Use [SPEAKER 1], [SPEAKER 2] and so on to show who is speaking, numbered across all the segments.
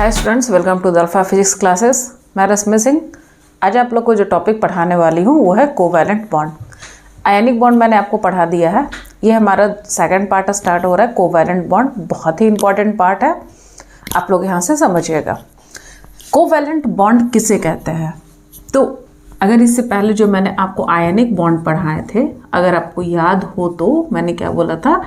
[SPEAKER 1] Hi students, welcome to the alpha physics classes. मैं रश्मि सिंह। आज आप लोग को जो टॉपिक पढ़ाने वाली हूँ वो है कोवैलेंट बॉन्ड। आयनिक बॉन्ड मैंने आपको पढ़ा दिया है। ये हमारा सेकंड पार्ट स्टार्ट हो रहा है। कोवैलेंट बॉन्ड बहुत ही इंपॉर्टेंट पार्ट है, आप लोग यहाँ से समझिएगा। कोवैलेंट बॉन्ड किसे कहते हैं? तो अगर इससे पहले जो मैंने आपको आयनिक बॉन्ड पढ़ाए थे, अगर आपको याद हो तो मैंने क्या बोला था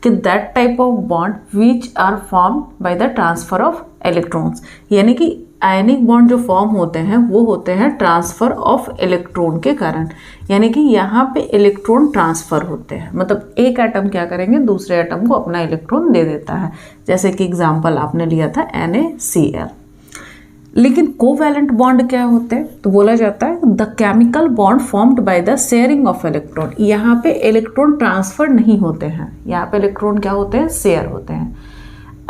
[SPEAKER 1] कि that type of bond which are form by the transfer of electrons, यानी कि आयनिक बॉन्ड जो फॉर्म होते हैं वो होते हैं ट्रांसफर ऑफ इलेक्ट्रॉन के कारण। यानी कि यहाँ पे इलेक्ट्रॉन ट्रांसफर होते हैं, मतलब एक एटम क्या करेंगे, दूसरे एटम को अपना इलेक्ट्रॉन दे देता है। जैसे कि एग्जाम्पल आपने लिया था NaCl। लेकिन कोवैलेंट बॉन्ड क्या होते हैं? तो बोला जाता है the chemical bond formed by the sharing of electron. यहाँ पे इलेक्ट्रॉन ट्रांसफर नहीं होते हैं, यहाँ पे इलेक्ट्रॉन क्या होते हैं, शेयर होते हैं।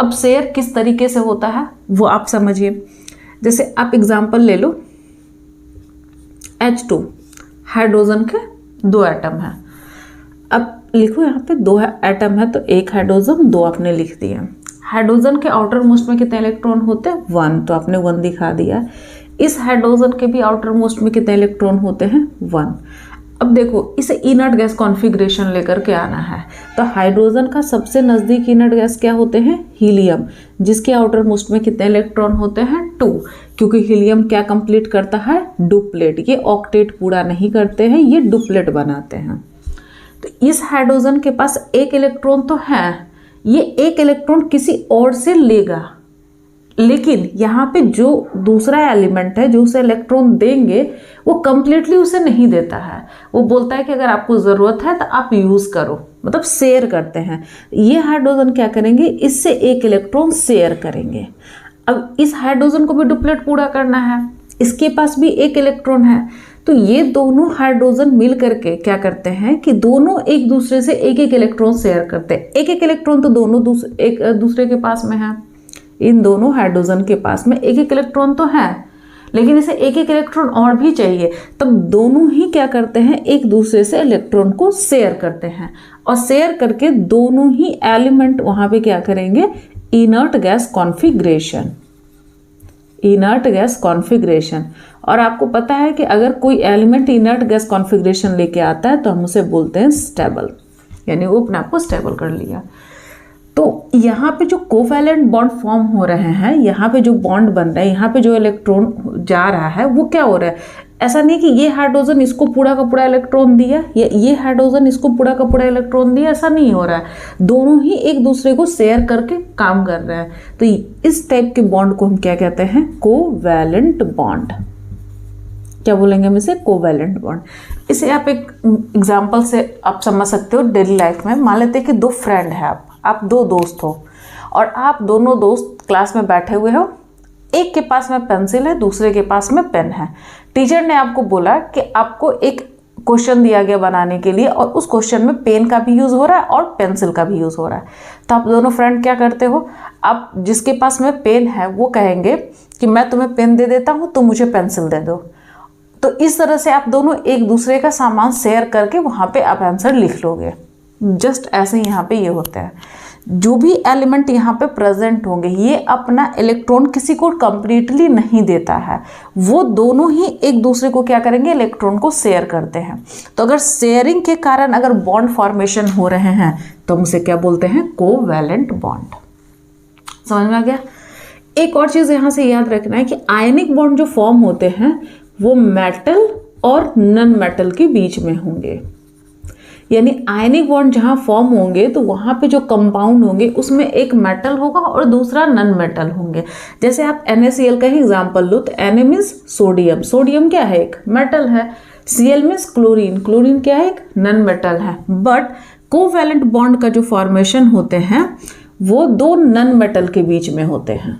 [SPEAKER 1] अब शेयर किस तरीके से होता है वो आप समझिए। जैसे आप एग्जांपल ले लो, H2 हाइड्रोजन के दो एटम हैं। अब लिखो यहाँ पे दो एटम है तो एक हाइड्रोजन, दो आपने लिख दिया। हाइड्रोजन के आउटर मोस्ट में कितने इलेक्ट्रॉन होते हैं? 1, तो आपने 1 दिखा दिया। इस हाइड्रोजन के भी आउटर मोस्ट में कितने इलेक्ट्रॉन होते हैं? 1। अब देखो, इसे इनर्ट गैस कॉन्फ़िगरेशन लेकर के आना है। तो हाइड्रोजन का सबसे नज़दीक इनर्ट गैस क्या होते हैं? हीलियम, जिसके आउटर मोस्ट में कितने इलेक्ट्रॉन होते हैं? 2, क्योंकि हीलियम क्या कंप्लीट करता है? डुप्लेट। ये ऑक्टेट पूरा नहीं करते हैं, ये डुप्लेट बनाते हैं। तो इस हाइड्रोजन के पास एक इलेक्ट्रॉन तो है, ये एक इलेक्ट्रॉन किसी और से लेगा, लेकिन यहाँ पे जो दूसरा एलिमेंट है जो उसे इलेक्ट्रॉन देंगे वो कंप्लीटली उसे नहीं देता है। वो बोलता है कि अगर आपको ज़रूरत है तो आप यूज़ करो, मतलब शेयर करते हैं। ये हाइड्रोजन क्या करेंगे, इससे एक इलेक्ट्रॉन शेयर करेंगे। अब इस हाइड्रोजन को भी डुप्लेट पूरा करना है, इसके पास भी एक इलेक्ट्रॉन है। तो ये दोनों हाइड्रोजन मिल करके क्या करते हैं कि दोनों एक दूसरे से एक एक इलेक्ट्रॉन शेयर करते हैं। एक एक इलेक्ट्रॉन तो दोनों एक दूसरे के पास में है। इन दोनों हाइड्रोजन के पास में एक एक इलेक्ट्रॉन तो है, लेकिन इसे एक एक इलेक्ट्रॉन और भी चाहिए। तब दोनों ही क्या करते हैं, एक दूसरे से इलेक्ट्रॉन को शेयर करते हैं, और शेयर करके दोनों ही एलिमेंट वहां पे क्या करेंगे, inert gas configuration. Inert gas configuration. और आपको पता है कि अगर कोई एलिमेंट इनर्ट गैस कॉन्फ़िगरेशन लेके आता है तो हम उसे बोलते हैं स्टेबल, यानी वो अपने आप को स्टेबल कर लिया। तो यहाँ पे जो कोवैलेंट बॉन्ड फॉर्म हो रहे हैं, यहाँ पे जो बॉन्ड बन रहा है, यहाँ पे जो इलेक्ट्रॉन जा रहा है वो क्या हो रहा है, ऐसा नहीं कि ये हाइड्रोजन इसको पूरा का पूरा इलेक्ट्रॉन दिया या ये हाइड्रोजन इसको पूरा का पूरा इलेक्ट्रॉन दिया, ऐसा नहीं हो रहा है। दोनों ही एक दूसरे को शेयर करके काम कर रहे हैं। तो इस टाइप के बॉन्ड को हम क्या कहते हैं, कोवैलेंट बॉन्ड। क्या बोलेंगे हम इसे, कोवैलेंट बॉन्ड। इसे आप एक एग्जाम्पल से आप समझ सकते हो डेली लाइफ में। मान लेते हैं कि दो फ्रेंड है, आप दो दोस्त हो, और आप दोनों दोस्त क्लास में बैठे हुए हो। एक के पास में पेंसिल है, दूसरे के पास में पेन है। टीचर ने आपको बोला कि आपको एक क्वेश्चन दिया गया बनाने के लिए, और उस क्वेश्चन में पेन का भी यूज़ हो रहा है और पेंसिल का भी यूज़ हो रहा है। तो आप दोनों फ्रेंड क्या करते हो, आप जिसके पास में पेन है वो कहेंगे कि मैं तुम्हें पेन दे देता हूँ, तुम मुझे पेंसिल दे दो। तो इस तरह से आप दोनों एक दूसरे का सामान शेयर करके वहाँ पे आप आंसर लिख लोगे। जस्ट ऐसे ही यहाँ पे ये होता है। जो भी एलिमेंट यहाँ पे प्रेजेंट होंगे, ये अपना इलेक्ट्रॉन किसी को कंप्लीटली नहीं देता है, वो दोनों ही एक दूसरे को क्या करेंगे, इलेक्ट्रॉन को शेयर करते हैं। तो अगर शेयरिंग के कारण अगर बॉन्ड फॉर्मेशन हो रहे हैं तो हम उसे क्या बोलते हैं, कोवैलेंट बॉन्ड। समझ में आ गया? एक और चीज़ यहाँ से याद रखना है कि आयनिक बॉन्ड जो फॉर्म होते हैं वो मेटल और नॉन मेटल के बीच में होंगे। यानी आयनिक बॉन्ड जहाँ फॉर्म होंगे तो वहाँ पे जो कंपाउंड होंगे उसमें एक मेटल होगा और दूसरा नॉन मेटल होंगे। जैसे आप NaCl का ही एग्जांपल लो, तो Na मीन्स सोडियम, सोडियम क्या है, एक मेटल है। Cl मीन्स क्लोरीन, क्लोरीन क्या है, एक नॉन मेटल है। बट कोवैलेंट बॉन्ड का जो फॉर्मेशन होते हैं वो दो नॉन मेटल के बीच में होते हैं।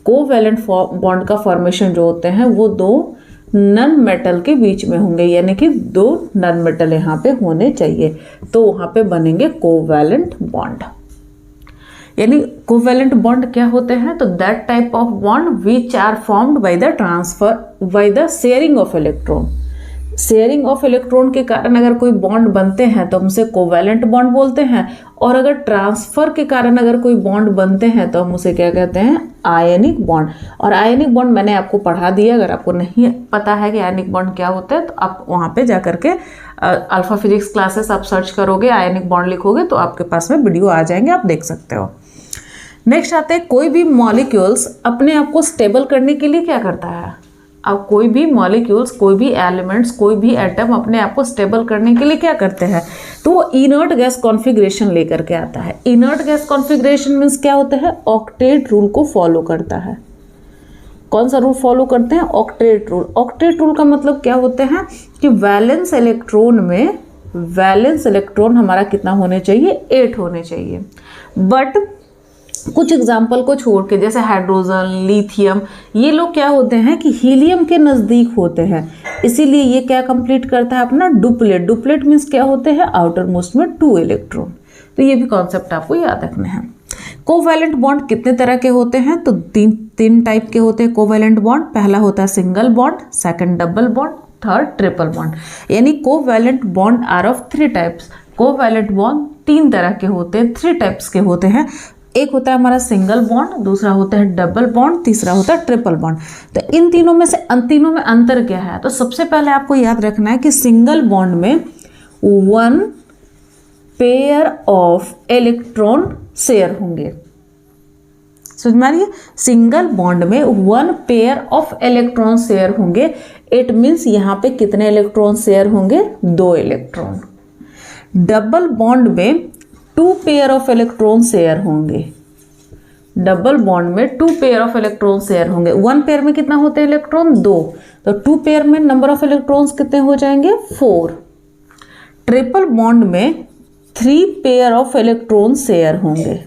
[SPEAKER 1] कोवैलेंट बॉन्ड का फॉर्मेशन जो होते हैं वो दो नॉन मेटल के बीच में होंगे, यानी कि दो नॉन मेटल यहाँ पे होने चाहिए, तो वहाँ पे बनेंगे कोवैलेंट बॉन्ड। यानी कोवैलेंट बॉन्ड क्या होते हैं, तो that type of bond which are formed by the transfer by the sharing of electron. Sharing of electron के कारण अगर कोई बॉन्ड बनते हैं तो हम उसे कोवैलेंट बॉन्ड बोलते हैं, और अगर ट्रांसफर के कारण अगर कोई बॉन्ड बनते हैं तो हम उसे क्या कहते हैं, आयनिक बॉन्ड। और आयनिक बॉन्ड मैंने आपको पढ़ा दिया, अगर आपको नहीं पता है कि आयनिक बॉन्ड क्या होता है तो आप वहाँ पे जा करके अल्फा फिजिक्स क्लासेस आप सर्च करोगे, आयनिक बॉन्ड लिखोगे तो आपके पास में वीडियो आ जाएंगे, आप देख सकते हो। नेक्स्ट आते हैं, कोई भी मॉलिक्यूल्स अपने आप को स्टेबल करने के लिए क्या करता है। अब कोई भी मॉलिक्यूल्स, कोई भी एलिमेंट्स, कोई भी एटम अपने आप को स्टेबल करने के लिए क्या करते हैं, तो वो इनर्ट गैस कॉन्फ़िगरेशन लेकर के आता है। इनर्ट गैस कॉन्फ़िगरेशन मीन्स क्या होता है, ऑक्टेट रूल को फॉलो करता है। कौन सा रूल फॉलो करते हैं, ऑक्टेट रूल। ऑक्टेट रूल का मतलब क्या होता है कि वैलेंस इलेक्ट्रॉन हमारा कितना होने चाहिए, 8 होने चाहिए। बट कुछ एग्जाम्पल को छोड़ के, जैसे हाइड्रोजन, लिथियम, ये लोग क्या होते हैं कि हीलियम के नज़दीक होते हैं, इसीलिए ये क्या कंप्लीट करता है अपना डुप्लेट। डुप्लेट मीन्स क्या होते हैं, आउटर मोस्ट में 2 इलेक्ट्रॉन। तो ये भी कॉन्सेप्ट आपको याद रखना है। कोवैलेंट बॉन्ड कितने तरह के होते हैं, तो तीन टाइप के होते हैं कोवैलेंट बॉन्ड। पहला होता है single bond, second double bond, third triple bond. यानी covalent bond are of 3 types. Covalent bond 3 तरह के होते हैं, 3 टाइप्स के होते हैं। एक होता है हमारा सिंगल बॉन्ड, दूसरा होता है डबल बॉन्ड, तीसरा होता है ट्रिपल बॉन्ड। तो इन तीनों में से तीनों में अंतर क्या है, तो सबसे पहले आपको याद रखना है कि सिंगल बॉन्ड में 1 पेयर ऑफ इलेक्ट्रॉन शेयर होंगे। समझ में आ रही है, सिंगल बॉन्ड में 1 पेयर ऑफ इलेक्ट्रॉन शेयर होंगे। इट मीन्स यहाँ पे कितने इलेक्ट्रॉन शेयर होंगे, 2 इलेक्ट्रॉन। डबल बॉन्ड में 2 पेयर ऑफ इलेक्ट्रॉन शेयर होंगे। डबल बॉन्ड में 2 पेयर ऑफ इलेक्ट्रॉन शेयर होंगे। 1 पेयर में कितना होते हैं इलेक्ट्रॉन, 2, तो 2 पेयर में नंबर ऑफ इलेक्ट्रॉन्स कितने हो जाएंगे, 4। ट्रिपल बॉन्ड में 3 पेयर ऑफ इलेक्ट्रॉन शेयर होंगे।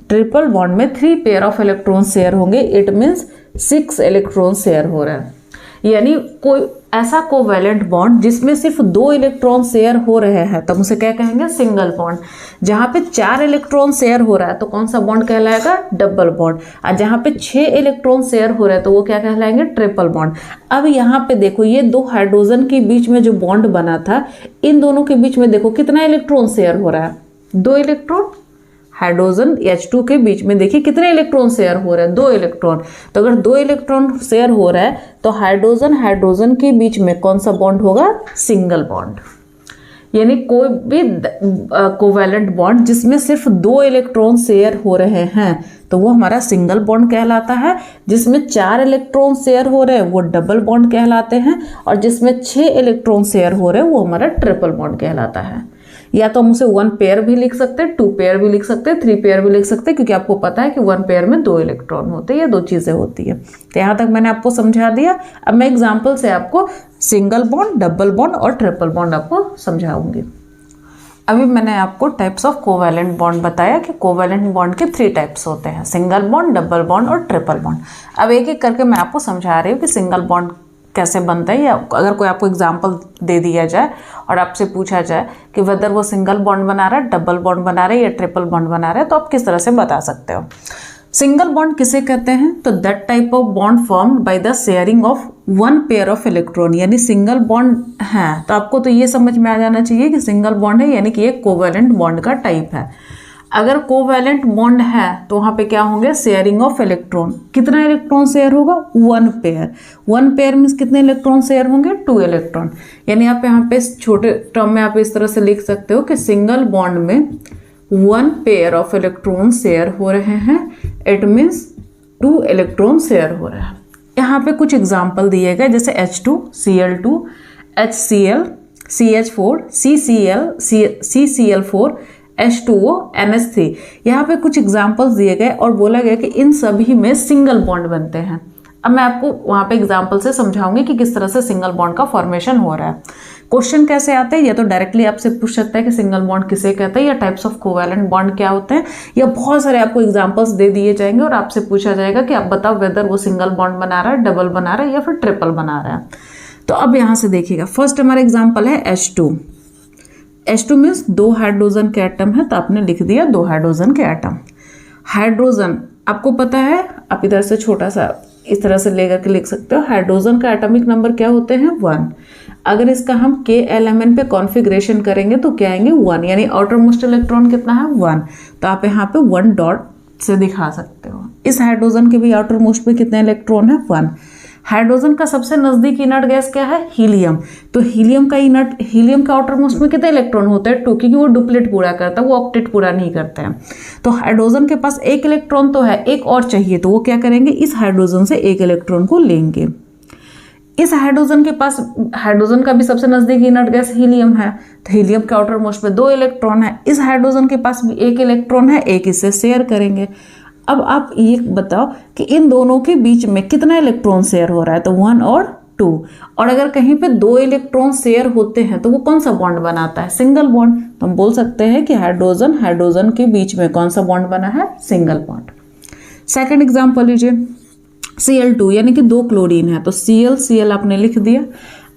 [SPEAKER 1] ट्रिपल बॉन्ड में 3 पेयर ऑफ इलेक्ट्रॉन शेयर होंगे। इट मीन्स 6 इलेक्ट्रॉन शेयर हो रहा है। यानी कोई ऐसा कोवैलेंट बॉन्ड जिसमें सिर्फ 2 इलेक्ट्रॉन शेयर हो रहे हैं तब उसे क्या कहेंगे, सिंगल बॉन्ड। जहाँ पे 4 इलेक्ट्रॉन शेयर हो रहा है तो कौन सा बॉन्ड कहलाएगा, डबल बॉन्ड। और जहाँ पे 6 इलेक्ट्रॉन शेयर हो रहा है तो वो क्या कहलाएंगे, ट्रिपल बॉन्ड। अब यहाँ पे देखो, ये 2 हाइड्रोजन के बीच में जो बॉन्ड बना था, इन दोनों के बीच में देखो कितना इलेक्ट्रॉन शेयर हो रहा है, 2 इलेक्ट्रॉन। हाइड्रोजन H2 के बीच में देखिए कितने इलेक्ट्रॉन शेयर हो रहे हैं, 2 इलेक्ट्रॉन। तो अगर 2 इलेक्ट्रॉन शेयर हो रहा है तो हाइड्रोजन के बीच में कौन सा बॉन्ड होगा, सिंगल बॉन्ड। यानी कोई भी कोवैलेंट बॉन्ड जिसमें सिर्फ 2 इलेक्ट्रॉन शेयर हो रहे हैं तो वो हमारा सिंगल बॉन्ड कहलाता है। जिसमें 4 इलेक्ट्रॉन शेयर हो रहे हैं वो डबल बॉन्ड कहलाते हैं, और जिसमें 6 इलेक्ट्रॉन शेयर हो रहे हैं वो हमारा ट्रिपल बॉन्ड कहलाता है। या तो हम उसे 1 पेयर भी लिख सकते हैं, 2 पेयर भी लिख सकते हैं, 3 पेयर भी लिख सकते हैं, क्योंकि आपको पता है कि 1 पेयर में 2 इलेक्ट्रॉन होते हैं, या 2 चीज़ें होती है। तो यहाँ तक मैंने आपको समझा दिया। अब मैं एग्जाम्पल से आपको सिंगल बॉन्ड, डबल बॉन्ड और ट्रिपल बॉन्ड आपको समझाऊंगी। अभी मैंने आपको टाइप्स ऑफ कोवैलेंट बॉन्ड बताया कि कोवैलेंट बॉन्ड के 3 टाइप्स होते हैं, सिंगल बॉन्ड, डबल बॉन्ड और ट्रिपल बॉन्ड। अब एक एक करके मैं आपको समझा रही हूँ कि सिंगल बॉन्ड कैसे बनता है, या अगर कोई आपको एग्जाम्पल दे दिया जाए और आपसे पूछा जाए कि वेदर वो सिंगल बॉन्ड बना रहा है, डबल बॉन्ड बना रहा है या ट्रिपल बॉन्ड बना रहा है, तो आप किस तरह से बता सकते हो। सिंगल बॉन्ड किसे कहते हैं, तो that type of bond formed by the sharing of 1 pair of electron. यानी सिंगल बॉन्ड है तो आपको तो ये समझ में आ जाना चाहिए कि सिंगल बॉन्ड है, यानी कि ये कोवैलेंट बॉन्ड का टाइप है। अगर कोवैलेंट बॉन्ड है तो वहाँ पे क्या होंगे, शेयरिंग ऑफ इलेक्ट्रॉन। कितना इलेक्ट्रॉन शेयर होगा, 1 पेयर। 1 पेयर मीन्स कितने इलेक्ट्रॉन शेयर होंगे, 2 इलेक्ट्रॉन। यानी आप यहाँ पे छोटे टर्म में आप इस तरह से लिख सकते हो कि सिंगल बॉन्ड में 1 पेयर ऑफ इलेक्ट्रॉन शेयर हो रहे हैं। इट मीन्स 2 इलेक्ट्रॉन शेयर हो रहा है। यहाँ पे कुछ एग्जाम्पल दिए गए, जैसे H2, Cl2, HCl, CH4, CCl, CCl4, H2O, NH3। यहाँ पे कुछ एग्जाम्पल्स दिए गए और बोला गया कि इन सभी में सिंगल बॉन्ड बनते हैं। अब मैं आपको वहाँ पे एग्जाम्पल से समझाऊंगी कि किस तरह से सिंगल बॉन्ड का फॉर्मेशन हो रहा है। क्वेश्चन कैसे आते हैं, या तो डायरेक्टली आपसे पूछ सकता है कि सिंगल बॉन्ड किसे कहते हैं, या टाइप्स ऑफ कोवैलेंट बॉन्ड क्या होते हैं, या बहुत सारे आपको एग्जाम्पल्स दे दिए जाएंगे और आपसे पूछा जाएगा कि आप बताओ वेदर वो सिंगल बॉन्ड बना रहा है, डबल बना रहा है या फिर ट्रिपल बना रहा है। तो अब यहाँ से देखिएगा, फर्स्ट हमारा एग्जाम्पल है H2। H2 मीन्स 2 हाइड्रोजन के एटम है, तो आपने लिख दिया 2 हाइड्रोजन के एटम। हाइड्रोजन आपको पता है, आप इधर से छोटा सा इस तरह से लेकर के लिख सकते हो। हाइड्रोजन का एटॉमिक नंबर क्या होते हैं, 1। अगर इसका हम KLMN पे कॉन्फ़िगरेशन करेंगे तो क्या आएंगे 1, यानी आउटर मोस्ट इलेक्ट्रॉन कितना है 1, तो आप यहाँ पे 1 डॉट से दिखा सकते हो। इस हाइड्रोजन के भी आउटर मोस्ट में कितने इलेक्ट्रॉन है 1। हाइड्रोजन का सबसे नजदीक इनर्ट गैस क्या है हीलियम, तो हीलियम का आउटर मोस्ट में कितने इलेक्ट्रॉन होते हैं 2, क्योंकि वो डुप्लेट पूरा करता है, वो ऑक्टेट पूरा नहीं करते हैं। तो हाइड्रोजन के पास 1 इलेक्ट्रॉन तो है, एक और चाहिए, तो वो क्या करेंगे इस हाइड्रोजन से 1 इलेक्ट्रॉन को लेंगे। इस हाइड्रोजन के पास, हाइड्रोजन का भी सबसे नजदीक इनर्ट गैस हीलियम है, तो हीलियम के आउटर मोस्ट में 2 इलेक्ट्रॉन है, इस हाइड्रोजन के पास भी 1 इलेक्ट्रॉन है, एक इससे शेयर करेंगे। अब आप ये बताओ कि इन दोनों के बीच में कितना इलेक्ट्रॉन शेयर हो रहा है, तो 1 और 2, और अगर कहीं पे 2 इलेक्ट्रॉन शेयर होते हैं तो वो कौन सा बॉन्ड बनाता है, सिंगल बॉन्ड। तो हम बोल सकते हैं कि हाइड्रोजन के बीच में कौन सा बॉन्ड बना है, सिंगल बॉन्ड। सेकेंड एग्जाम्पल लीजिए, Cl2 यानी कि 2 क्लोरीन है, तो Cl आपने लिख दिया।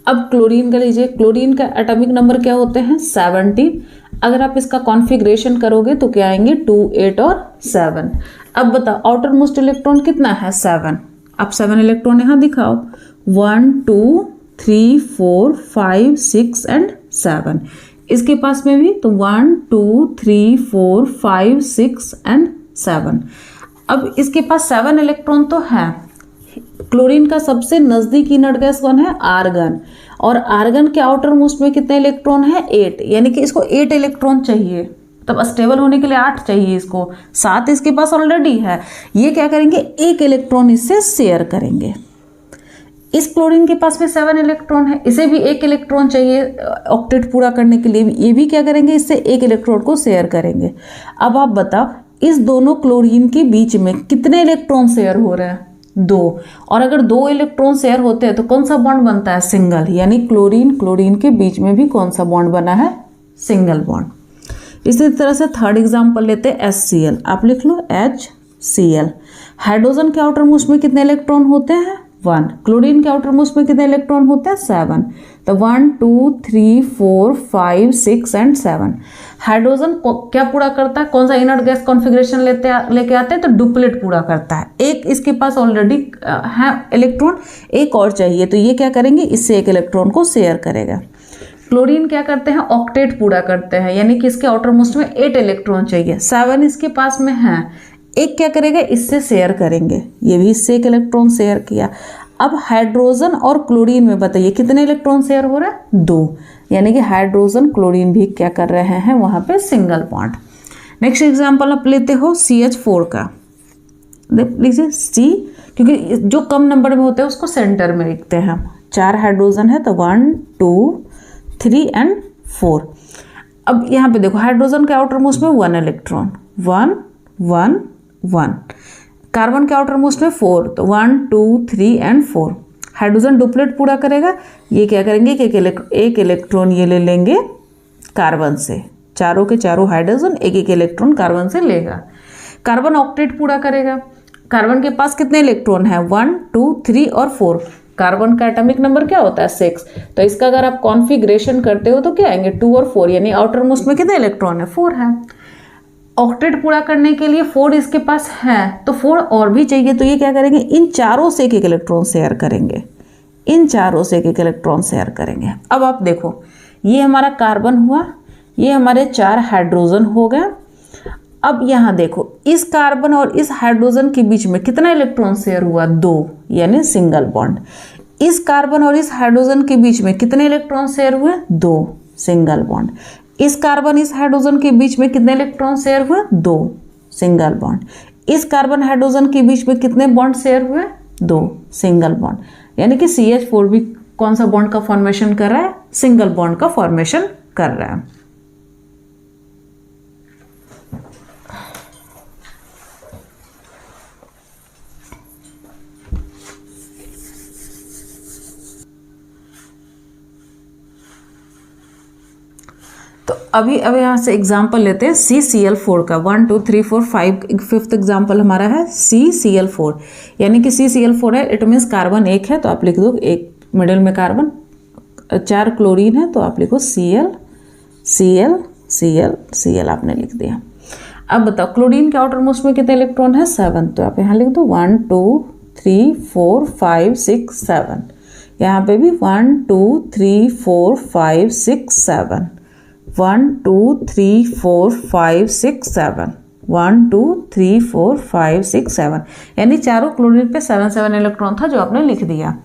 [SPEAKER 1] अब क्लोरीन का लीजिए, क्लोरीन का एटॉमिक नंबर क्या होते हैं 17। अगर आप इसका कॉन्फ़िगरेशन करोगे तो क्या आएंगे 2, 8 और 7। अब बताओ आउटर मोस्ट इलेक्ट्रॉन कितना है 7, आप 7 इलेक्ट्रॉन यहाँ दिखाओ, 1, 2, 3, 4, 5, 6 एंड 7। इसके पास में भी तो 1, 2, 3, 4, 5, 6 एंड 7। अब इसके पास 7 इलेक्ट्रॉन तो है। क्लोरीन का सबसे नजदीक इनर्ट गैस कौन है, आर्गन, और आर्गन के आउटर मोस्ट में कितने इलेक्ट्रॉन है 8, यानी कि इसको 8 इलेक्ट्रॉन चाहिए, तब स्टेबल होने के लिए 8 चाहिए इसको, 7 इसके पास ऑलरेडी है। ये क्या करेंगे 1 इलेक्ट्रॉन इससे शेयर करेंगे। इस क्लोरीन के पास भी 7 इलेक्ट्रॉन है, इसे भी 1 इलेक्ट्रॉन चाहिए ऑक्टेट पूरा करने के लिए, ये भी क्या करेंगे इससे 1 इलेक्ट्रॉन को शेयर करेंगे। अब आप बताओ इस दोनों क्लोरीन के बीच में कितने इलेक्ट्रॉन शेयर हो रहे हैं 2, और अगर 2 इलेक्ट्रॉन शेयर होते हैं तो कौन सा बॉन्ड बनता है सिंगल, यानी क्लोरीन के बीच में भी कौन सा बॉन्ड बना है, सिंगल बॉन्ड। इसी तरह से थर्ड एग्जांपल लेते हैं HCl, आप लिख लो HCl। हाइड्रोजन के आउटर मोस्ट में कितने इलेक्ट्रॉन होते हैं 1, क्लोरीन के आउटर मोस्ट में कितने इलेक्ट्रॉन होते हैं 7, तो 1, 2, 3, 4, 5, 6 एंड 7। हाइड्रोजन क्या पूरा करता है, कौन सा इनर्ट गैस कॉन्फ़िगरेशन लेके आते हैं, तो डुप्लेट पूरा करता है, एक इसके पास ऑलरेडी है इलेक्ट्रॉन, एक और चाहिए, तो ये क्या करेंगे इससे 1 इलेक्ट्रॉन को शेयर करेगा। क्लोरीन क्या करते हैं ऑक्टेट पूरा करते हैं, यानी कि इसके आउटर मोस्ट में 8 इलेक्ट्रॉन चाहिए, 7 इसके पास में है, एक क्या करेगा इससे शेयर करेंगे, ये भी इससे 1 इलेक्ट्रॉन शेयर किया। अब हाइड्रोजन और क्लोरीन में बताइए कितने इलेक्ट्रॉन शेयर हो रहा है 2, यानी कि हाइड्रोजन क्लोरीन भी क्या कर रहे हैं वहाँ पे सिंगल बॉन्ड। नेक्स्ट एग्जांपल आप लेते हो CH4 का, देख लीजिए C, क्योंकि जो कम नंबर में होते हैं उसको सेंटर में लिखते हैं हम। 4 हाइड्रोजन है तो 1, 2, 3 एंड 4। अब यहाँ पे देखो हाइड्रोजन के आउटर मोस्ट में 1 इलेक्ट्रॉन, 1, 1, 1। कार्बन के आउटर मोस्ट में 4, तो 1, 2, 3 एंड 4। हाइड्रोजन डुप्लेट पूरा करेगा, ये क्या करेंगे कि एक इलेक्ट्रॉन ये ले लेंगे कार्बन से, चारों के चारों हाइड्रोजन एक एक इलेक्ट्रॉन कार्बन से लेगा। कार्बन ऑक्टेट पूरा करेगा, कार्बन के पास कितने इलेक्ट्रॉन है 1, 2, 3 और 4। कार्बन का एटॉमिक नंबर क्या होता है 6, तो इसका अगर आप कॉन्फ़िगरेशन करते हो तो क्या आएंगे 2 और 4, यानी आउटर मोस्ट में कितने इलेक्ट्रॉन है 4 है। ऑक्टेट पूरा करने के लिए 4 इसके पास है, तो 4 और भी चाहिए, तो ये क्या करेंगे इन चारों से एक एक इलेक्ट्रॉन शेयर करेंगे, इन चारों से एक एक इलेक्ट्रॉन शेयर करेंगे। अब आप देखो ये हमारा कार्बन हुआ, ये हमारे 4 हाइड्रोजन हो गए। अब यहाँ देखो इस कार्बन और इस हाइड्रोजन के बीच में कितना इलेक्ट्रॉन शेयर हुआ 2, यानी सिंगल बॉन्ड। इस कार्बन और इस हाइड्रोजन के बीच में कितने इलेक्ट्रॉन शेयर हुए 2, सिंगल बॉन्ड। इस कार्बन इस हाइड्रोजन के बीच में कितने इलेक्ट्रॉन शेयर हुए 2, सिंगल बॉन्ड। इस कार्बन हाइड्रोजन के बीच में कितने बॉन्ड शेयर हुए 2, सिंगल बॉन्ड। यानी कि CH4 भी कौन सा बॉन्ड का फॉर्मेशन कर रहा है, सिंगल बॉन्ड का फॉर्मेशन कर रहा है। तो अभी यहाँ से एग्जाम्पल लेते हैं CCl4 का। 1, 2, 3, 4, 5 फिफ्थ एग्जाम्पल हमारा है CCl4, यानी कि CCl4 है, इट मीन्स कार्बन 1 है तो आप लिख दो, एक मिडिल में कार्बन, 4 क्लोरीन है तो आप लिखो Cl, Cl, Cl, Cl आपने लिख दिया। अब बताओ क्लोरीन के आउटर मोस्ट में कितने इलेक्ट्रॉन है 7, तो आप यहाँ लिख दो 1, 2, 3, 4, 5, 6, 7, यहाँ पे भी 1 2 3 4 5 6 7, 1 2 3 4 5 6 7, 1 2 3 4 5 6 7, यानी चारों क्लोरीन पे 7 इलेक्ट्रॉन था जो आपने लिख दिया।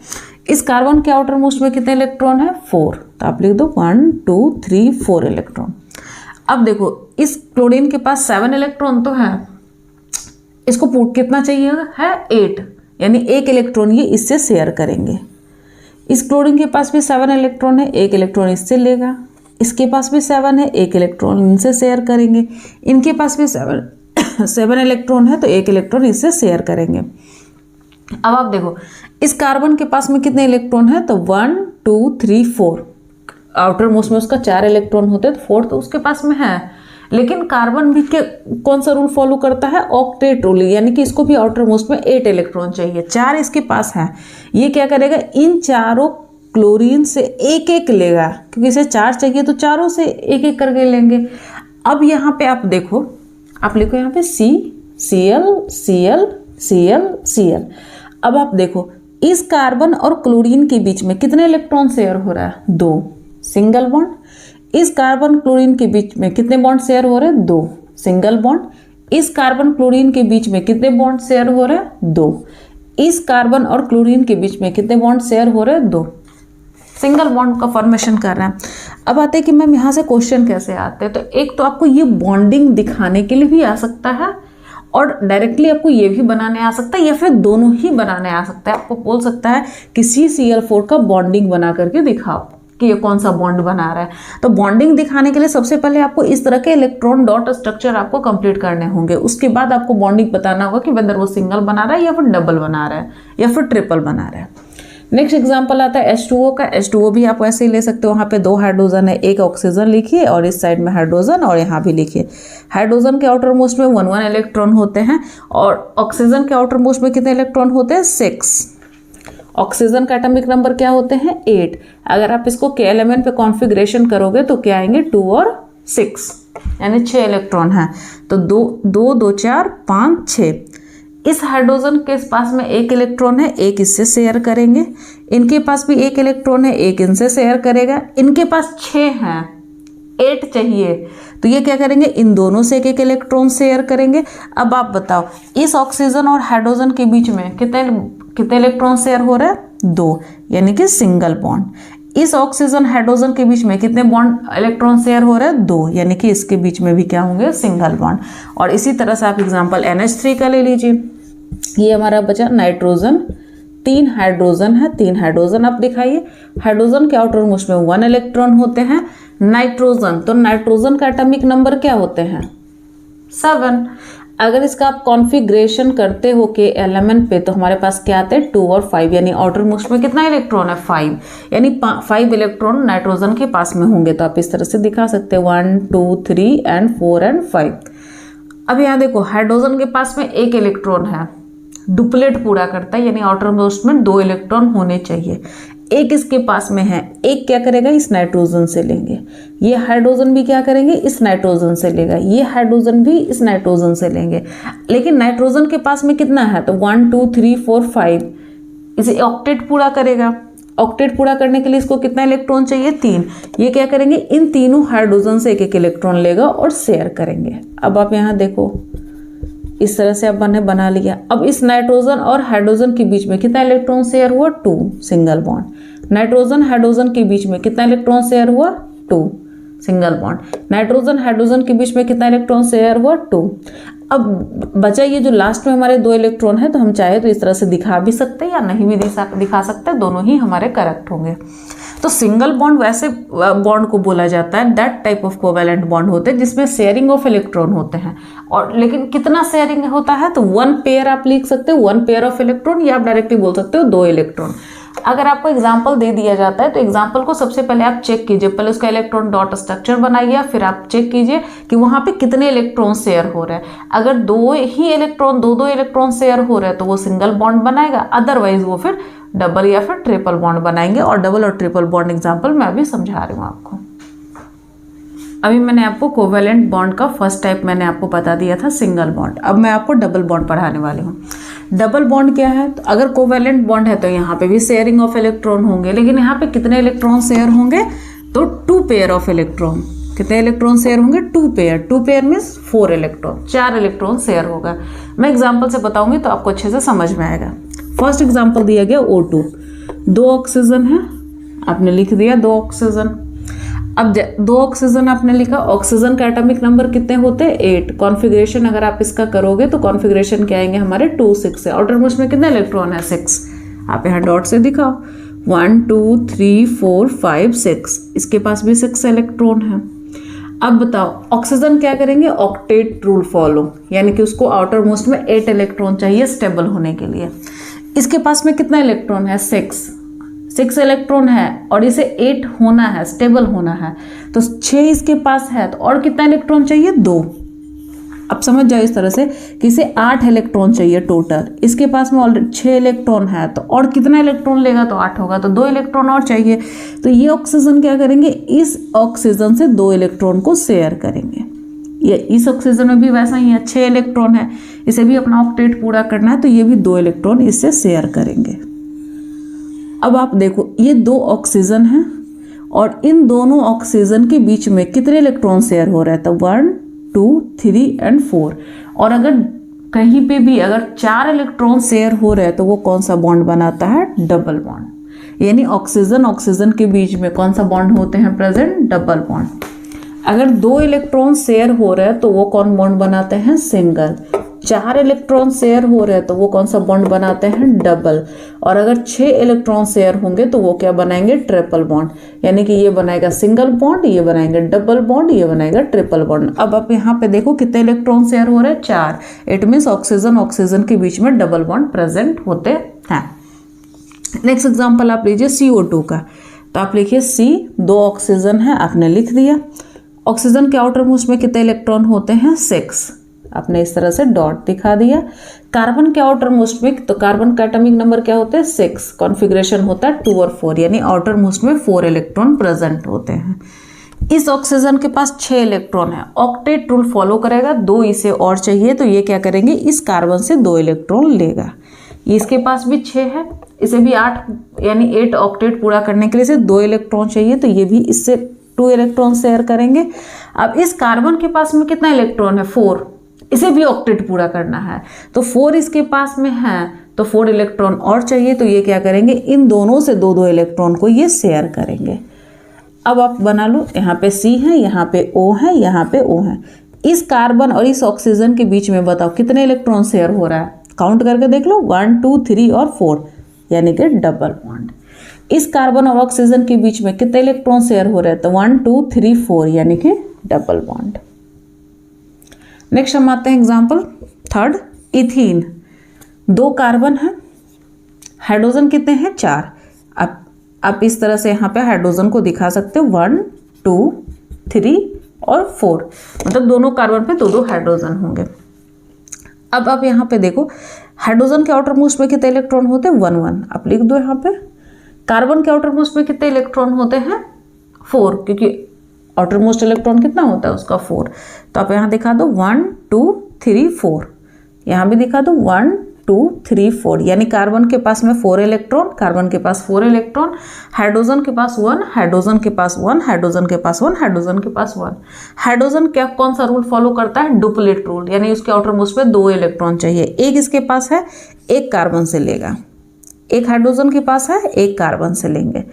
[SPEAKER 1] इस कार्बन के आउटर मोस्ट में कितने इलेक्ट्रॉन है? 4, तो आप लिख दो 1 2 3 4 इलेक्ट्रॉन। अब देखो इस क्लोरीन के पास 7 इलेक्ट्रॉन तो है, इसको कितना चाहिए है? 8, यानी 1 इलेक्ट्रॉन ये इससे शेयर करेंगे। इस क्लोरीन के पास भी 7 इलेक्ट्रॉन है, 1 इलेक्ट्रॉन इससे लेगा। इसके पास भी 7 है, 1 इलेक्ट्रॉन इनसे शेयर करेंगे। इनके पास भी 7 इलेक्ट्रॉन है, तो 1 इलेक्ट्रॉन इससे शेयर करेंगे। अब आप देखो इस कार्बन के पास में कितने इलेक्ट्रॉन है? तो 1 2 3 4, आउटर मोस्ट में उसका 4 इलेक्ट्रॉन होते हैं, तो 4 तो उसके पास में है। लेकिन कार्बन भी के कौन सा रूल फॉलो करता है? ऑक्टेट रूल, यानी कि इसको भी आउटर मोस्ट में 8 इलेक्ट्रॉन चाहिए, 4 इसके पास है। ये क्या करेगा? इन चारों क्लोरीन से एक एक लेगा, क्योंकि इसे 4 चाहिए तो चारों से एक एक करके लेंगे। अब यहाँ पे आप देखो, आप लिखो यहाँ पे CCl Cl Cl Cl। अब आप देखो इस कार्बन और क्लोरीन के बीच में कितने इलेक्ट्रॉन शेयर हो रहा है? 2, सिंगल बॉन्ड। इस कार्बन क्लोरीन के बीच में कितने बॉन्ड शेयर हो रहे हैं? 2, सिंगल बॉन्ड। इस कार्बन क्लोरीन के बीच में कितने बॉन्ड शेयर हो रहे हैं? 2। इस कार्बन और क्लोरीन के बीच में कितने बॉन्ड शेयर हो रहे हैं? 2, सिंगल बॉन्ड का फॉर्मेशन कर रहे हैं। अब आते हैं कि मैम यहाँ से क्वेश्चन कैसे आते हैं। तो एक तो आपको ये बॉन्डिंग दिखाने के लिए भी आ सकता है, और डायरेक्टली आपको ये भी बनाने आ सकता है, या फिर दोनों ही बनाने आ सकता है। आपको बोल सकता है कि CCl4 का बॉन्डिंग बना करके दिखाओ कि ये कौन सा बॉन्ड बना रहा है। तो बॉन्डिंग दिखाने के लिए सबसे पहले आपको इस तरह के इलेक्ट्रॉन डॉट स्ट्रक्चर आपको कंप्लीट करने होंगे। उसके बाद आपको बॉन्डिंग बताना होगा कि वेदर वो सिंगल बना रहा है या फिर डबल बना रहा है या फिर ट्रिपल बना रहा है। नेक्स्ट एग्जांपल आता है H2O का। H2O भी आप वैसे ही ले सकते हो, वहाँ पे 2 हाइड्रोजन है, 1 ऑक्सीजन लिखिए और इस साइड में हाइड्रोजन, और यहाँ भी लिखिए। हाइड्रोजन के आउटर मोस्ट में 1 1 इलेक्ट्रॉन होते हैं, और ऑक्सीजन के आउटर मोस्ट में कितने इलेक्ट्रॉन होते हैं? 6। ऑक्सीजन का एटॉमिक नंबर क्या होते हैं? 8। अगर आप इसको के एलिमेंट पे कॉन्फ़िगरेशन करोगे तो क्या आएंगे? 2 और 6, यानी 6 इलेक्ट्रॉन है। तो 2 2 4 5 6। इस हाइड्रोजन के पास में 1 इलेक्ट्रॉन है, 1 इससे शेयर करेंगे। इनके पास भी 1 इलेक्ट्रॉन है, 1 इनसे शेयर करेगा। इनके पास 6 हैं, 8 चाहिए, तो ये क्या करेंगे? इन दोनों से 1 इलेक्ट्रॉन शेयर करेंगे। अब आप बताओ इस ऑक्सीजन और हाइड्रोजन के बीच में कितने इलेक्ट्रॉन शेयर हो रहे हैं? 2, यानी कि सिंगल बॉन्ड। इस ऑक्सीजन हाइड्रोजन के बीच में कितने बॉन्ड इलेक्ट्रॉन शेयर हो रहे हैं? 2, यानी कि इसके बीच में भी क्या होंगे? Single bond. और इसी तरह से आप एग्जांपल NH3 का ले लीजिए। ये हमारा बचा नाइट्रोजन, 3 हाइड्रोजन है, 3 हाइड्रोजन आप दिखाइए। हाइड्रोजन के आउटर मोस्ट में 1 इलेक्ट्रॉन होते हैं। नाइट्रोजन, तो नाइट्रोजन का एटॉमिक नंबर क्या होते हैं? 7। अगर इसका आप कॉन्फ़िगरेशन करते हो के एलिमेंट पे, तो हमारे पास क्या आते हैं? 2 और 5, यानी आउटर मोस्ट में कितना इलेक्ट्रॉन है? 5, यानी 5 इलेक्ट्रॉन नाइट्रोजन के पास में होंगे। तो आप इस तरह से दिखा सकते हैं 1 2 3 एंड 4 एंड 5। अब यहाँ देखो हाइड्रोजन के पास में 1 इलेक्ट्रॉन है, डुप्लेट पूरा करता है, यानी आउटर मोस्ट में 2 इलेक्ट्रॉन होने चाहिए। 1 इसके पास में है, 1 क्या करेगा? इस नाइट्रोजन से लेंगे। ये हाइड्रोजन भी क्या करेंगे? इस नाइट्रोजन से लेगा। ये हाइड्रोजन भी इस नाइट्रोजन से लेंगे। लेकिन नाइट्रोजन के पास में कितना है? तो 1 2 3 4 5, इसे ऑक्टेट पूरा करेगा। ऑक्टेट पूरा करने के लिए इसको कितना इलेक्ट्रॉन चाहिए? 3। ये क्या करेंगे? इन तीनों हाइड्रोजन से 1 इलेक्ट्रॉन लेगा और शेयर करेंगे। अब आप यहाँ देखो इस तरह से आपने बना लिया। अब इस नाइट्रोजन और हाइड्रोजन के बीच में कितना इलेक्ट्रॉन शेयर हुआ? 2, सिंगल बॉन्ड। नाइट्रोजन हाइड्रोजन के बीच में कितना इलेक्ट्रॉन शेयर हुआ? 2, सिंगल बॉन्ड। नाइट्रोजन हाइड्रोजन के बीच में कितना इलेक्ट्रॉन शेयर हुआ? 2। अब बचा ये जो लास्ट में हमारे 2 इलेक्ट्रॉन है, तो हम चाहे तो इस तरह से दिखा भी सकते हैं या नहीं भी दिखा सकते, दोनों ही हमारे करेक्ट होंगे। तो सिंगल बॉन्ड वैसे बॉन्ड को बोला जाता है, that type of covalent bond होते हैं जिसमें शेयरिंग ऑफ इलेक्ट्रॉन होते हैं। और लेकिन कितना शेयरिंग होता है? तो 1 पेयर आप लिख सकते हो, 1 पेयर ऑफ इलेक्ट्रॉन, या आप डायरेक्टली बोल सकते हो 2 इलेक्ट्रॉन। अगर आपको एग्जाम्पल दे दिया जाता है तो एग्जाम्पल को सबसे पहले आप चेक कीजिए, पहले उसका इलेक्ट्रॉन डॉट स्ट्रक्चर बनाइए, फिर आप चेक कीजिए कि वहाँ पे कितने इलेक्ट्रॉन शेयर हो रहे हैं। अगर 2 ही इलेक्ट्रॉन 2 इलेक्ट्रॉन शेयर हो रहे हैं तो वो सिंगल बॉन्ड बनाएगा, अदरवाइज वो फिर डबल या फिर ट्रिपल बॉन्ड बनाएंगे। और डबल और ट्रिपल बॉन्ड एग्जाम्पल मैं अभी समझा रही हूँ आपको। अभी मैंने आपको कोवैलेंट बॉन्ड का फर्स्ट टाइप मैंने आपको बता दिया था, सिंगल बॉन्ड। अब मैं आपको डबल बॉन्ड पढ़ाने वाली हूँ। डबल बॉन्ड क्या है, तो अगर कोवैलेंट बॉन्ड है तो यहाँ पे भी शेयरिंग ऑफ इलेक्ट्रॉन होंगे, लेकिन यहाँ पे कितने इलेक्ट्रॉन शेयर होंगे, तो 2 पेयर ऑफ इलेक्ट्रॉन। कितने इलेक्ट्रॉन शेयर होंगे, 2 pair. 2 pair means 4 electron, 4 electron share होगा। मैं एग्जाम्पल से बताऊंगी तो आपको अच्छे से समझ में आएगा। फर्स्ट एग्जाम्पल दिया गया O2, 2 ऑक्सीजन है, आपने लिख दिया 2 ऑक्सीजन। अब 2 ऑक्सीजन आपने लिखा, ऑक्सीजन का एटॉमिक नंबर कितने होते हैं, 8। कॉन्फ़िगरेशन अगर आप इसका करोगे तो कॉन्फ़िगरेशन क्या आएंगे हमारे 2 6 है। आउटर मोस्ट में कितने इलेक्ट्रॉन है, 6। आप यहाँ डॉट से दिखाओ, 1 2 3 4 5 6, इसके पास भी 6 इलेक्ट्रॉन है। अब बताओ ऑक्सीजन क्या करेंगे, ऑक्टेट रूल फॉलो, यानी कि उसको आउटर मोस्ट में 8 इलेक्ट्रॉन चाहिए स्टेबल होने के लिए। इसके पास में कितना इलेक्ट्रॉन है, 6 इलेक्ट्रॉन है और इसे 8 होना है, स्टेबल होना है, तो 6 इसके पास है, तो और कितना इलेक्ट्रॉन चाहिए, 2। अब समझ जाओ इस तरह से कि इसे 8 इलेक्ट्रॉन चाहिए टोटल, इसके पास में ऑलरेडी 6 इलेक्ट्रॉन है, तो और कितना इलेक्ट्रॉन लेगा, तो 8 होगा, तो 2 इलेक्ट्रॉन और चाहिए। तो ये ऑक्सीजन क्या करेंगे, इस ऑक्सीजन से 2 इलेक्ट्रॉन को शेयर करेंगे। ये इस ऑक्सीजन में भी वैसा ही है, 6 इलेक्ट्रॉन है, इसे भी अपना ऑक्टेट पूरा करना है, तो ये भी 2 इलेक्ट्रॉन इससे शेयर करेंगे। अब आप देखो ये 2 ऑक्सीजन हैं और इन दोनों ऑक्सीजन के बीच में कितने इलेक्ट्रॉन शेयर हो रहा है, तो 1 2 3 और 4। और अगर कहीं पे भी अगर 4 इलेक्ट्रॉन शेयर हो रहे हैं तो वो कौन सा बॉन्ड बनाता है, डबल बॉन्ड। यानी ऑक्सीजन के बीच में कौन सा बॉन्ड होते हैं प्रेजेंट, डबल बॉन्ड। अगर 2 इलेक्ट्रॉन शेयर हो रहे हैं तो वो कौन बॉन्ड बनाते हैं, सिंगल। 4 इलेक्ट्रॉन शेयर हो रहे हैं तो वो कौन सा बॉन्ड बनाते हैं, डबल। और अगर 6 इलेक्ट्रॉन शेयर होंगे तो वो क्या बनाएंगे, ट्रिपल बॉन्ड। यानी कि ये बनाएगा सिंगल बॉन्ड, ये बनाएंगे डबल बॉन्ड, ये बनाएगा ट्रिपल बॉन्ड। अब आप यहाँ पे देखो कितने इलेक्ट्रॉन शेयर हो रहे हैं, 4। इट मीन्स ऑक्सीजन के बीच में डबल बॉन्ड प्रेजेंट होते हैं। नेक्स्ट एग्जाम्पल आप लीजिए CO2 का, तो आप लिखिए C, 2 ऑक्सीजन है, आपने लिख दिया। ऑक्सीजन के आउटर मोस्ट में कितने इलेक्ट्रॉन होते हैं, 6। आपने इस तरह से डॉट दिखा दिया। कार्बन के आउटर मोस्ट में, तो कार्बन का एटॉमिक नंबर क्या होता है, 6। कॉन्फ़िगरेशन होता है 2 और 4, यानी आउटर मोस्ट में 4 इलेक्ट्रॉन प्रेजेंट होते हैं। इस ऑक्सीजन के पास 6 इलेक्ट्रॉन है, ऑक्टेट रूल फॉलो करेगा, 2 इसे और चाहिए, तो ये क्या करेंगे, इस कार्बन से 2 इलेक्ट्रॉन लेगा। इसके पास भी 6 है, इसे भी 8 यानी 8 ऑक्टेट पूरा करने के लिए इसे 2 इलेक्ट्रॉन चाहिए, तो ये भी इससे 2 इलेक्ट्रॉन शेयर करेंगे। अब इस कार्बन के पास में कितना इलेक्ट्रॉन है, 4, इसे भी ऑक्टेट पूरा करना है, तो 4 इसके पास में है, तो 4 इलेक्ट्रॉन और चाहिए, तो ये क्या करेंगे, इन दोनों से 2 इलेक्ट्रॉन को ये शेयर करेंगे। अब आप बना लो, यहाँ पे C है, यहाँ पे O है, यहाँ पे O है। इस कार्बन और इस ऑक्सीजन के बीच में बताओ कितने इलेक्ट्रॉन शेयर हो रहा है, काउंट करके देख लो, 1 2 3 और 4, यानी कि डबल बॉन्ड। इस कार्बन और ऑक्सीजन के बीच में कितने इलेक्ट्रॉन शेयर हो रहे हैं, तो 1 2 3 4, यानी कि डबल बॉन्ड। नेक्स्ट हम आते हैं एग्जाम्पल थर्ड, इथीन, 2 कार्बन है, हाइड्रोजन कितने हैं, 4। आप इस तरह से यहाँ पे हाइड्रोजन को दिखा सकते हो, 1 2 3 और 4, मतलब दोनों कार्बन पे 2 हाइड्रोजन होंगे। अब आप यहाँ पे देखो हाइड्रोजन के आउटर मोस्ट में कितने इलेक्ट्रॉन होते हैं, 1 1, आप लिख दो यहाँ पे। कार्बन के आउटर मोस्ट में कितने इलेक्ट्रॉन होते हैं, 4, क्योंकि आउटर मोस्ट इलेक्ट्रॉन कितना होता है उसका, 4। तो आप यहाँ दिखा दो 1 2 3 4, यहाँ भी दिखा दो 1 2 3 4, यानी कार्बन के पास में 4 इलेक्ट्रॉन, कार्बन के पास 4 इलेक्ट्रॉन, हाइड्रोजन के पास 1, हाइड्रोजन के पास 1, हाइड्रोजन के पास 1, हाइड्रोजन के पास 1। हाइड्रोजन क्या कौन सा रूल फॉलो करता है, डुप्लेट रूल, यानी उसके आउटर मोस्ट में 2 इलेक्ट्रॉन चाहिए। एक इसके पास है, एक कार्बन से लेगा, एक हाइड्रोजन के पास है, एक कार्बन से लेंगे,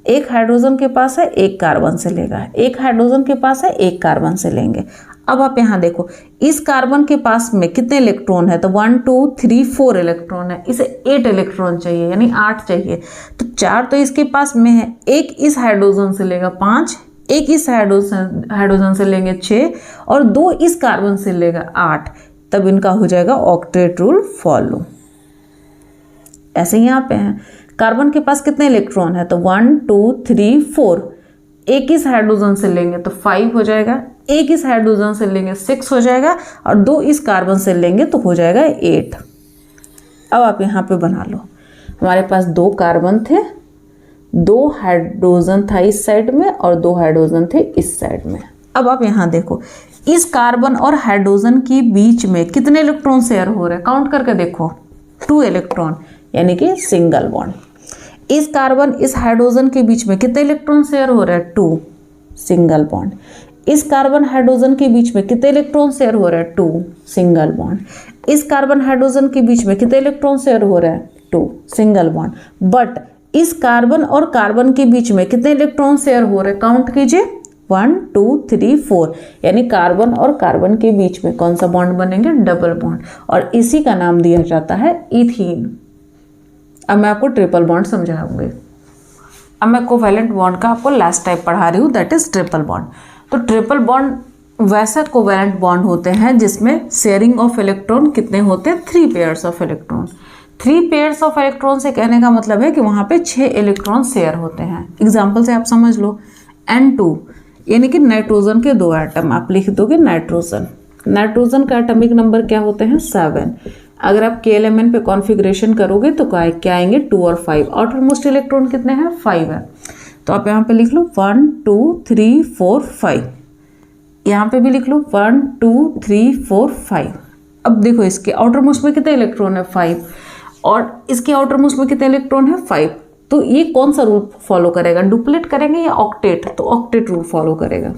[SPEAKER 1] एक हाइड्रोजन के पास है, एक कार्बन से लेगा, एक हाइड्रोजन के पास है, एक कार्बन से लेंगे। अब आप यहाँ देखो इस कार्बन के पास में कितने इलेक्ट्रॉन है, तो 1 2 3 4 इलेक्ट्रॉन है, इसे 8 इलेक्ट्रॉन चाहिए, यानी 8 चाहिए, तो 4 तो इसके पास में है, एक इस हाइड्रोजन से लेगा 5, एक इस हाइड्रोजन से लेंगे 6 और 2 इस कार्बन से लेगा 8, तब इनका हो जाएगा ऑक्टेट रूल फॉलो। ऐसे यहाँ पे है, कार्बन के पास कितने इलेक्ट्रॉन है, तो 1 2 3 4, एक इस हाइड्रोजन से लेंगे तो 5 हो जाएगा, एक इस हाइड्रोजन से लेंगे 6 हो जाएगा और 2 इस कार्बन से लेंगे तो हो जाएगा 8। अब आप यहाँ पे बना लो, हमारे पास 2 कार्बन थे, 2 हाइड्रोजन था इस साइड में और 2 हाइड्रोजन थे इस साइड में। अब आप यहाँ देखो इस कार्बन और हाइड्रोजन के बीच में कितने इलेक्ट्रॉन शेयर हो रहे हैं, काउंट करके देखो, 2 इलेक्ट्रॉन, यानी कि सिंगल बॉन्ड। इस कार्बन इस हाइड्रोजन के बीच में कितने इलेक्ट्रॉन शेयर हो रहा है? 2, सिंगल बॉन्ड। इस कार्बन हाइड्रोजन के बीच में कितने इलेक्ट्रॉन शेयर हो रहा है? 2, सिंगल बॉन्ड। इस कार्बन हाइड्रोजन के बीच में कितने इलेक्ट्रॉन शेयर हो रहा है? 2, सिंगल बॉन्ड। बट इस कार्बन और कार्बन के बीच में कितने इलेक्ट्रॉन शेयर हो रहे हैं? काउंट कीजिए, 1 2 3 4, यानी कार्बन और कार्बन के बीच में कौन सा बॉन्ड बनेंगे? डबल बॉन्ड, और इसी का नाम दिया जाता है इथीन। अब मैं आपको ट्रिपल बॉन्ड समझाऊंगी। अब मैं कोवैलेंट बॉन्ड का आपको लास्ट टाइप पढ़ा रही हूँ, दैट इज ट्रिपल बॉन्ड। तो ट्रिपल बॉन्ड वैसा कोवैलेंट बॉन्ड होते हैं जिसमें शेयरिंग ऑफ इलेक्ट्रॉन कितने होते हैं? 3 pairs of electron. 3 pairs of electron से कहने का मतलब है कि वहाँ पे 6 इलेक्ट्रॉन शेयर होते हैं। एग्जाम्पल से आप समझ लो, N2 यानी कि नाइट्रोजन के 2 एटम, आप लिख दोगे नाइट्रोजन। नाइट्रोजन का एटॉमिक नंबर क्या होते हैं? 7। अगर आप KLMN पे कॉन्फ़िगरेशन करोगे तो क्या आएंगे? 2 और 5। आउटर मोस्ट इलेक्ट्रॉन कितने हैं? 5 है। तो आप यहाँ पे लिख लो 1 2 3 4 5। यहाँ पे भी लिख लो 1 2 3 4 5। अब देखो इसके आउटर मोस्ट में कितने इलेक्ट्रॉन है? 5, और इसके आउटर मोस्ट में कितने इलेक्ट्रॉन है? 5। तो ये कौन सा रूल फॉलो करेगा? डुप्लेट करेंगे या ऑक्टेट? तो ऑक्टेट रूल फॉलो करेगा।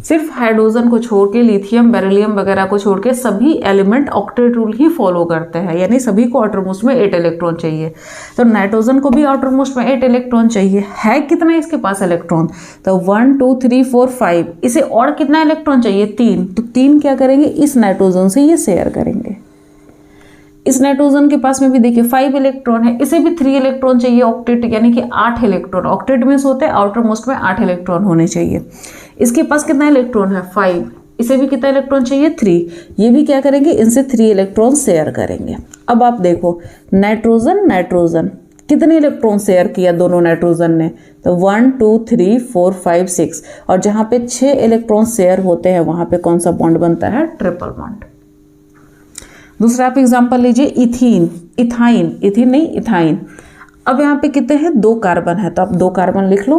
[SPEAKER 1] सिर्फ हाइड्रोजन को छोड़ के, लिथियम, बेरिलियम वगैरह को छोड़ के सभी एलिमेंट ऑक्टेट रूल ही फॉलो करते हैं, यानी सभी को आउटर मोस्ट में 8 इलेक्ट्रॉन चाहिए। तो नाइट्रोजन को भी आउटर मोस्ट में 8 इलेक्ट्रॉन चाहिए। है कितना इसके पास इलेक्ट्रॉन? तो 1 2 3 4 5। इसे और कितना इलेक्ट्रॉन चाहिए? 3। तो 3 क्या करेंगे? इस नाइट्रोजन से ये शेयर करेंगे। इस नाइट्रोजन के पास में भी देखिए 5 इलेक्ट्रॉन है, इसे भी 3 इलेक्ट्रॉन चाहिए ऑक्टेट, यानी कि 8 इलेक्ट्रॉन। ऑक्टेट में होते हैं आउटर मोस्ट में 8 इलेक्ट्रॉन होने चाहिए। इसके पास कितना इलेक्ट्रॉन है? 5। इसे भी कितना इलेक्ट्रॉन चाहिए? 3। ये भी क्या करेंगे? इनसे 3 इलेक्ट्रॉन शेयर करेंगे। अब आप देखो नाइट्रोजन नाइट्रोजन कितने इलेक्ट्रॉन शेयर किया दोनों नाइट्रोजन ने? तो 1 2 3 4 5 6, और जहाँ पे 6 इलेक्ट्रॉन शेयर होते हैं वहाँ पे कौन सा बॉन्ड बनता है? Triple bond. दूसरा आप एग्जांपल लीजिए, इथीन, इथाइन, इथीन नहीं इथाइन। अब यहाँ पे कितने हैं? 2 कार्बन है, तो आप 2 कार्बन लिख लो।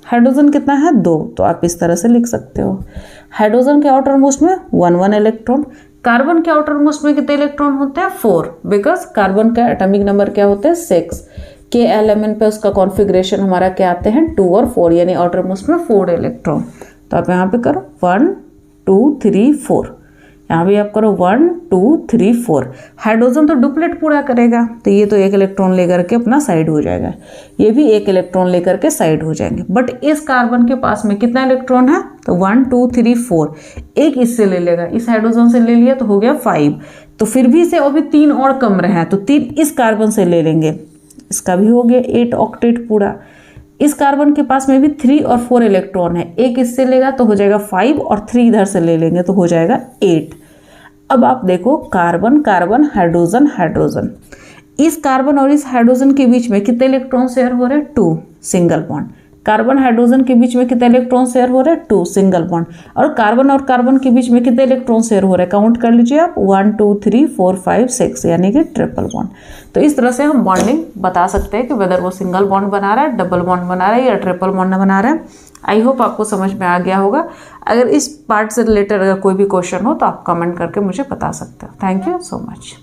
[SPEAKER 1] हाइड्रोजन कितना है? 2, तो आप इस तरह से लिख सकते हो। हाइड्रोजन के आउटर मोस्ट में 1 1 इलेक्ट्रॉन। कार्बन के आउटर मोस्ट में कितने इलेक्ट्रॉन होते हैं? 4, बिकॉज कार्बन का एटॉमिक नंबर क्या होता है? 6। KLMN पे उसका कॉन्फ़िगरेशन हमारा क्या आते हैं? 2 और 4, यानी आउटर मोस्ट में 4 इलेक्ट्रॉन। तो आप यहाँ पे करो 1 2 3 4। यहाँ भी आप करो 1 2 3 4। हाइड्रोजन तो डुप्लेट पूरा करेगा, तो ये तो 1 इलेक्ट्रॉन लेकर के अपना साइड हो जाएगा, ये भी 1 इलेक्ट्रॉन लेकर के साइड हो जाएंगे। बट इस कार्बन के पास में कितना इलेक्ट्रॉन है? तो 1 2 3 4। एक इससे ले लेगा, इस हाइड्रोजन से ले लिया तो हो गया 5। तो फिर भी इसे अभी 3 और कम रहे हैं, तो 3 इस कार्बन से ले लेंगे, इसका भी हो गया 8 ऑक्टेट पूरा। इस कार्बन के पास में भी 3 और 4 इलेक्ट्रॉन है, एक इससे लेगा तो हो जाएगा 5, और 3 इधर से ले लेंगे तो हो जाएगा 8। अब आप देखो कार्बन कार्बन हाइड्रोजन हाइड्रोजन, इस कार्बन और इस हाइड्रोजन के बीच में कितने इलेक्ट्रॉन शेयर हो रहे हैं? 2, सिंगल बॉन्ड। कार्बन हाइड्रोजन के बीच में कितने इलेक्ट्रॉन शेयर हो रहे हैं? 2, सिंगल बॉन्ड। और कार्बन के बीच में कितने इलेक्ट्रॉन शेयर हो रहे हैं? काउंट कर लीजिए आप, 1 2 3 4 5 6, यानी कि ट्रिपल बॉन्ड। तो इस तरह से हम बॉन्डिंग बता सकते हैं कि वेदर वो सिंगल बॉन्ड बना रहा है, डबल बॉन्ड बना रहा है, या ट्रिपल बॉन्ड बना रहा है। आई होप आपको समझ में आ गया होगा। अगर इस पार्ट से रिलेटेड अगर कोई भी क्वेश्चन हो तो आप कमेंट करके मुझे बता सकते हो। Thank you so much.